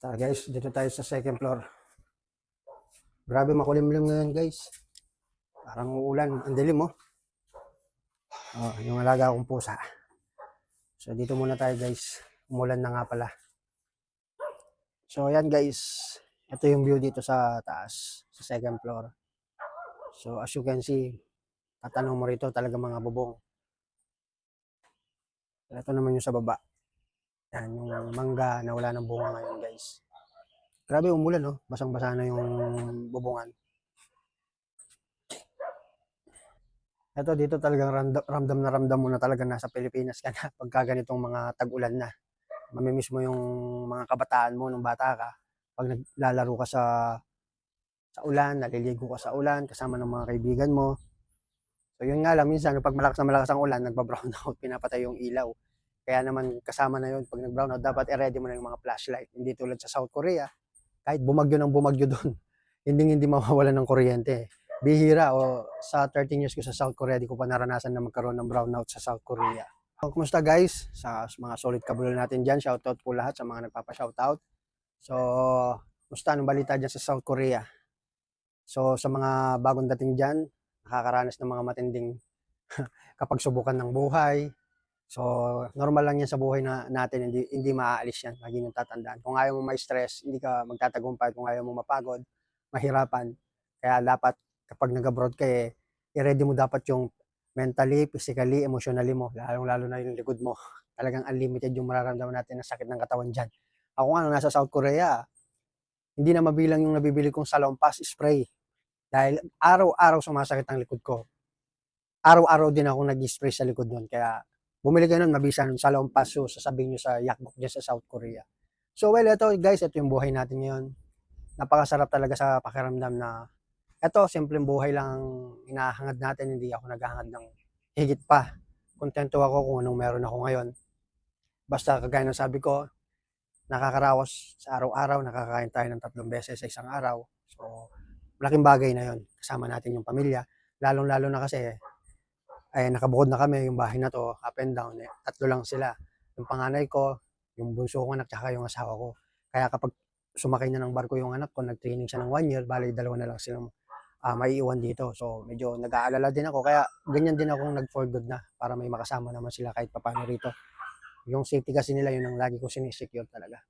Tara guys, dito tayo sa second floor. Grabe makulimlim ngayon guys. Parang uulan. Ang dilim oh. Oh, yung alaga akong pusa. So dito muna tayo guys. Umulan na nga pala. So ayan guys. Ito yung view dito sa taas. Sa second floor. So as you can see, tatanong mo rito talaga mga bubong. Ito naman yung sa baba. Yan yung mangga na wala ng bunga ngayon guys. Grabe umulan oh. Basang-basa na yung bubungan. Ito dito talagang ramdam na ramdam mo na talaga nasa Pilipinas ka na pagka ganitong mga tag-ulan na. Mamimiss mo yung mga kabataan mo nung bata ka. Pag naglalaro ka sa ulan, naliligo ka sa ulan, kasama ng mga kaibigan mo. So yun nga lang, minsan pag malakas na malakas ang ulan, nagba-brown out, pinapatay yung ilaw. Kaya naman kasama na yun, pag nag-brown out, dapat i-ready mo na yung mga flashlight. Hindi tulad sa South Korea, kahit bumagyo ng bumagyo doon, hindi mawawalan ng kuryente. Bihira o sa 13 years ko sa South Korea, di ko pa naranasan na magkaroon ng brownout sa South Korea. So, kumusta guys? Sa mga solid kabulol natin dyan, shoutout po lahat sa mga nagpapa-shoutout. So, kumusta? Anong balita dyan sa South Korea? So, sa mga bagong dating dyan, nakakaranas ng mga matinding kapag subukan ng buhay. So, normal lang yan sa buhay natin, hindi maaalis yan. Lagi nyung tatandaan. Kung ayaw mo ma-stress, hindi ka magtatagumpay. Kung ayaw mo mapagod, mahirapan. Kaya dapat kapag nag-abroad ka i-ready mo dapat yung mentally, physically, emotionally mo. Lalong-lalo na yung likod mo. Talagang unlimited yung mararamdaman natin ng sakit ng katawan dyan. Ako nga, nung nasa South Korea, hindi na mabilang yung nabibili kong Salonpas spray. Dahil araw-araw sumasakit ang likod ko. Araw-araw din ako nag-spray sa likod nun. Kaya bumili kayo nun, mabisa nun Salonpas. So, sasabihin nyo sa Yakbok dyan sa South Korea. So, well, ito guys, ito yung buhay natin ngayon. Napakasarap talaga sa pakiramdam na eto, simpleng buhay lang ang hinahangad natin, hindi ako naghahangad ng higit pa. Kontento ako kung anong meron ako ngayon. Basta kagaya ng sabi ko, nakakaraos sa araw-araw, nakakain tayo ng 3 beses sa isang araw. So, malaking bagay na yon. Kasama natin yung pamilya. Lalong-lalo na kasi, ay nakabukod na kami, yung bahay na to, up and down. 3 lang sila. Yung panganay ko, yung bunso ko anak, tsaka yung asawa ko. Kaya kapag sumakay na ng barko yung anak ko, nag-training siya ng 1 year, bali 2 na lang silang maiiwan dito. So, medyo nag-aalala din ako. Kaya, ganyan din akong nag-for good na para may makasama naman sila kahit papano rito. Yung safety kasi nila, yun ang lagi ko sinisecure talaga.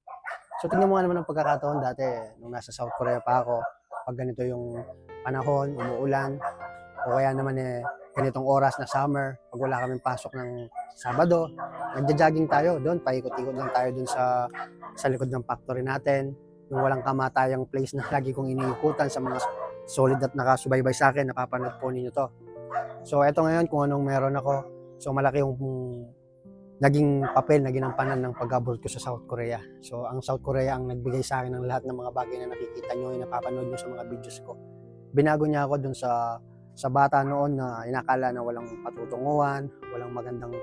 So, tingnan mo nga naman ang pagkakataon dati, nung nasa South Korea pa ako, pag ganito yung panahon, umuulan, o kaya naman ganitong oras na summer, pag wala kaming pasok ng Sabado, nagja-jogging tayo doon, paikot-ikot lang tayo doon sa likod ng factory natin, yung walang kamatayang place na lagi kong iniikutan sa mga solid at nakasubaybay sa akin, napapanood po ninyo to. So, eto ngayon kung anong meron ako. So, malaki yung naging papel na ginampanan ng pag-abroad ko sa South Korea. So, ang South Korea ang nagbigay sa akin ng lahat ng mga bagay na nakikita nyo, yung napapanood nyo sa mga videos ko. Binago niya ako dun sa bata noon na inakala na walang patutunguhan, walang magandang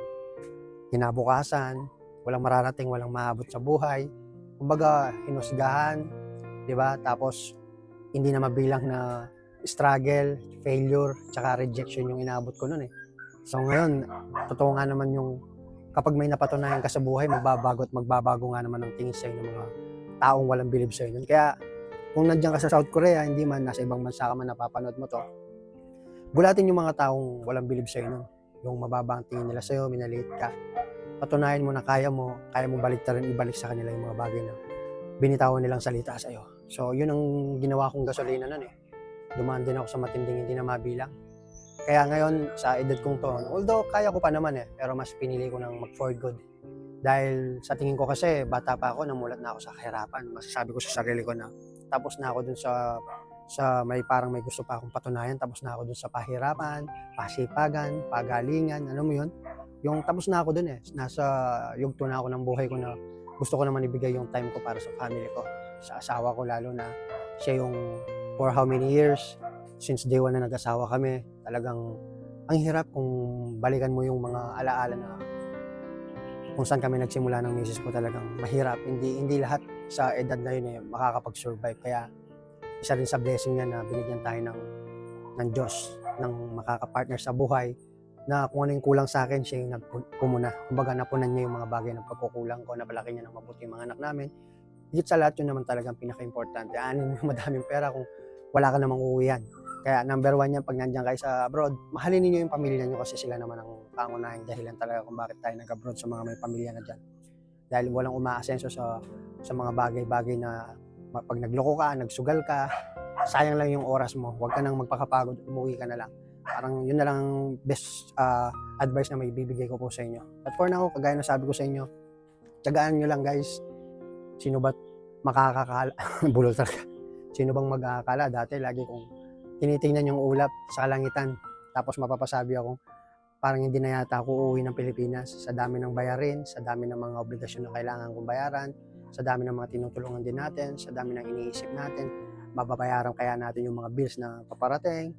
kinabukasan, walang mararating, walang maabot sa buhay. Kumbaga, hinusgahan, di ba? Tapos, hindi na mabilang na struggle, failure, tsaka rejection yung inaabot ko noon eh. So ngayon, totoo nga naman yung kapag may napatunayan ka sa buhay, magbabago at magbabago nga naman ang tingin sa'yo ng mga taong walang bilib sa'yo nun. Kaya kung nandiyan ka sa South Korea, hindi man nasa ibang bansa ka man napapanood mo to, bulatin yung mga taong walang bilib sa'yo nun. Yung mababa ang tingin nila sa'yo, minaliit ka. Patunayan mo na kaya mo baliktarin, ibalik sa kanila yung mga bagay na binitawan nilang salita sa'yo. So, yun ang ginawa kong gasolina nun eh. Dumaan din ako sa matinding hindi na mabilang. Kaya ngayon, sa edad kong to, although kaya ko pa naman eh, pero mas pinili ko ng mag-for good. Dahil sa tingin ko kasi, bata pa ako, namulat na ako sa kahirapan. Masasabi ko sa sarili ko na tapos na ako dun sa may parang may gusto pa akong patunayan, tapos na ako dun sa pahirapan, pasipagan, pagalingan, ano mo yun? Yung tapos na ako dun eh. Nasa yugto na ako ng buhay ko na gusto ko naman ibigay yung time ko para sa family ko. Sa asawa ko lalo na siya yung for how many years since day one na nag-asawa kami, talagang ang hirap kung balikan mo yung mga alaala na kung saan kami nagsimula ng misis ko, talagang mahirap. Hindi lahat sa edad na yun eh makakapag-survive. Kaya isa rin sa blessing niya na binigyan tayo ng Diyos, ng makakapartner sa buhay, na kung ano yung kulang sa akin, siya yung nagpumuna. Kumbaga napunan niya yung mga bagay ng pagkukulang ko, napalaki niya ng mabuti yung mga anak namin. higit sa lahat yun naman talagang pinaka-importante. Aanin mo yung madaming pera kung wala ka namang uuwihan. Kaya number 1 yan pag nandiyan kayo sa abroad, mahalin niyo yung pamilya niyo kasi sila naman ang pangunahing dahilan talaga kung bakit tayo nag-abroad sa mga may pamilya na diyan. Dahil walang umaasenso sa mga bagay-bagay na pag nagloko ka, nagsugal ka, sayang lang yung oras mo. Huwag ka nang magpakapagod, umuwi ka na lang. Parang yun na lang ang best advice na may bibigay ko po sa inyo. At for now, kagaya na sabi ko sa inyo, tiyagaan nyo lang guys. Sino ba makakakala? Bulol talaga. Sino bang mag-aakala? Dati lagi kong tinitingnan yung ulap sa kalangitan. Tapos mapapasabi ako, parang hindi na yata ako uuwi ng Pilipinas. Sa dami ng bayarin, sa dami ng mga obligasyon na kailangan kong bayaran, sa dami ng mga tinutulungan din natin, sa dami ng iniisip natin, mababayaran kaya natin yung mga bills na paparating,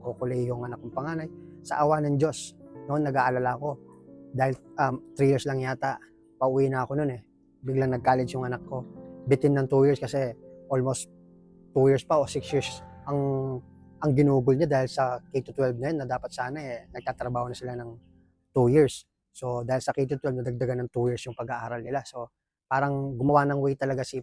kukulay yung anak kong panganay. Sa awa ng Diyos, noon nag-aalala ko, dahil 3 years lang yata, pauwi na ako noon eh. Biglang nag-college yung anak ko. Bitin ng 2 years kasi almost 2 years pa o 6 years ang ginugol niya dahil sa K-12 na yun na dapat sana nagtatrabaho na sila ng 2 years. So dahil sa K-12 nadagdagan ng 2 years yung pag-aaral nila. So parang gumawa ng way talaga si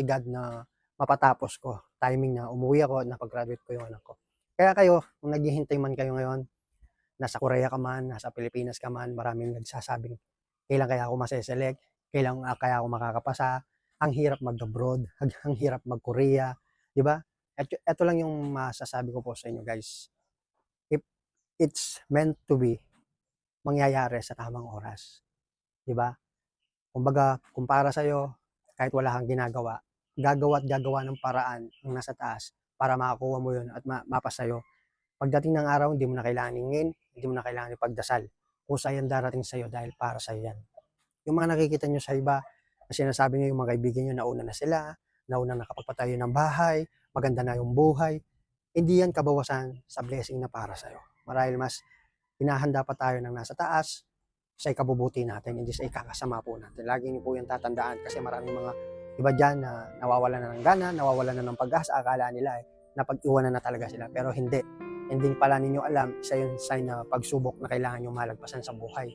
God na mapatapos ko. Timing na umuwi ako at napag-graduate ko yung anak ko. Kaya kayo, kung naghihintay man kayo ngayon, nasa Korea ka man, nasa Pilipinas ka man, maraming nagsasabing, kailan kaya ako maseselect, kailan kaya ako makakapasa, ang hirap mag-abroad, ang hirap mag-Korea, di ba? Ito lang yung masasabi ko po sa inyo guys. If it's meant to be, mangyayari sa tamang oras. Di ba? Kumbaga, kung para sa'yo, kahit wala kang ginagawa, gagawa at gagawa ng paraan ang nasa taas para makakuha mo yun at mapasayo. Pagdating ng araw, hindi mo na kailangan hingin, hindi mo na kailangan ipagdasal. Kung yan darating sa'yo dahil para sa'yo yan. Yung mga nakikita nyo sa iba, na sinasabi nyo yung mga kaibigan nyo, nauna na sila, nauna nakapagpatayo ng bahay, maganda na yung buhay, hindi yan kabawasan sa blessing na para sa'yo. Marahil mas hinahanda pa tayo ng nasa taas sa ikabubuti natin, hindi sa ikakasama po natin. Lagi nyo po yung tatandaan kasi maraming mga iba dyan na nawawalan na ng gana, nawawalan na ng pag-asa, akala nila napag-iwanan na talaga sila. Pero hindi. Hindi pala ninyo alam, isa yung sign na pagsubok na kailangan nyo malagpasan sa buhay.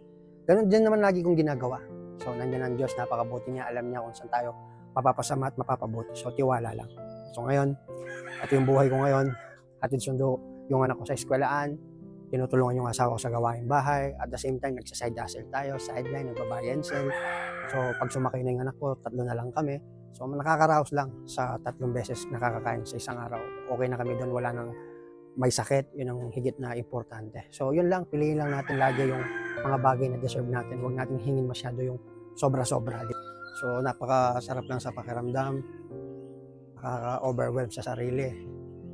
Ganun din naman lagi kong ginagawa. So, nandiyan ang Diyos, napakabuti niya, alam niya kung saan tayo mapapasama at mapapabuti. So, tiwala lang. So, ngayon, ito yung buhay ko ngayon. Hatid sundo yung anak ko sa eskwelahan, tinutulungan yung asawa ko sa gawaing bahay, at the same time, nagsa-side hustle tayo, sideline, nagbabuy and sell. So, pag sumakay na yung anak ko, 3 na lang kami. So, nakakaraos lang sa 3 beses nakakakain sa isang araw. Okay na kami doon, wala nang may sakit, yun ang higit na importante. So, yun lang, piliin lang natin lagi yung mga bagay na deserve natin. Huwag natin hingin masyado yung sobra-sobra. So, napakasarap lang sa pakiramdam, nakaka-overwhelm sa sarili.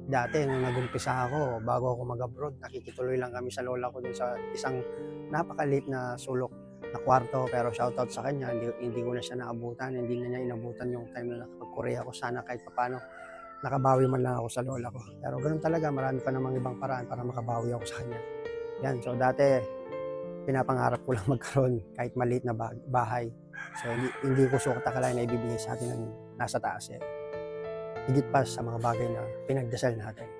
Dati, nung nag-umpisa ako, bago ako mag-abroad, nakikituloy lang kami sa lola ko dun sa isang napakaliit na sulok na kwarto. Pero shoutout sa kanya, hindi ko na siya naabutan, hindi na niya inabutan yung time na nakapag-Korea ako. Sana kahit papano, nakabawi man lang ako sa lola ko. Pero ganun talaga, marami pa namang ibang paraan para makabawi ako sa kanya. Yan, so dati, pinapangarap ko lang magkaroon kahit maliit na bahay. So hindi ko sukat akalain na ibibigay sa atin ng nasa taas. Higit pa sa mga bagay na pinagdasal natin.